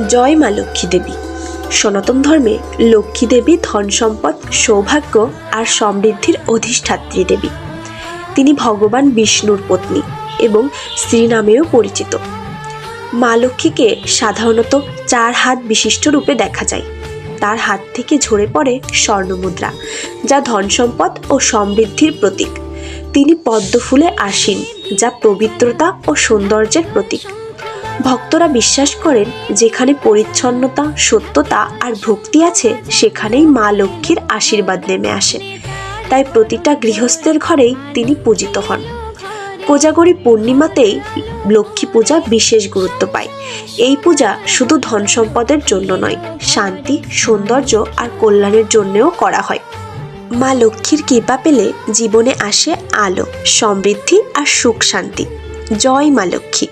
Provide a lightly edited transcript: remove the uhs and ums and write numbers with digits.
জয় মা লক্ষ্মী দেবী। সনাতন ধর্মে লক্ষ্মী দেবী ধন সম্পদ, সৌভাগ্য আর সমৃদ্ধির অধিষ্ঠাত্রী দেবী। তিনি ভগবান বিষ্ণুর পত্নী এবং স্ত্রী নামেও পরিচিত। মা লক্ষ্মীকে সাধারণত 4 হাত বিশিষ্ট রূপে দেখা যায়। তার হাত থেকে ঝরে পড়ে স্বর্ণমুদ্রা, যা ধন সম্পদ ও সমৃদ্ধির প্রতীক। তিনি পদ্মফুলে আসীন, যা পবিত্রতা ও সৌন্দর্যের প্রতীক। ভক্তরা বিশ্বাস করেন, যেখানে পরিচ্ছন্নতা, সত্যতা আর ভক্তি আছে, সেখানেই মা লক্ষ্মীর আশীর্বাদ নেমে আসে। তাই প্রতিটা গৃহস্থের ঘরেই তিনি পূজিত হন। কোজাগরী পূর্ণিমাতেই লক্ষ্মী পূজা বিশেষ গুরুত্ব পায়। এই পূজা শুধু ধন সম্পদের জন্য নয়, শান্তি, সৌন্দর্য আর কল্যাণের জন্যও করা হয়। মা লক্ষ্মীর কৃপা পেলে জীবনে আসে আলো, সমৃদ্ধি আর সুখ শান্তি। জয় মা লক্ষ্মী।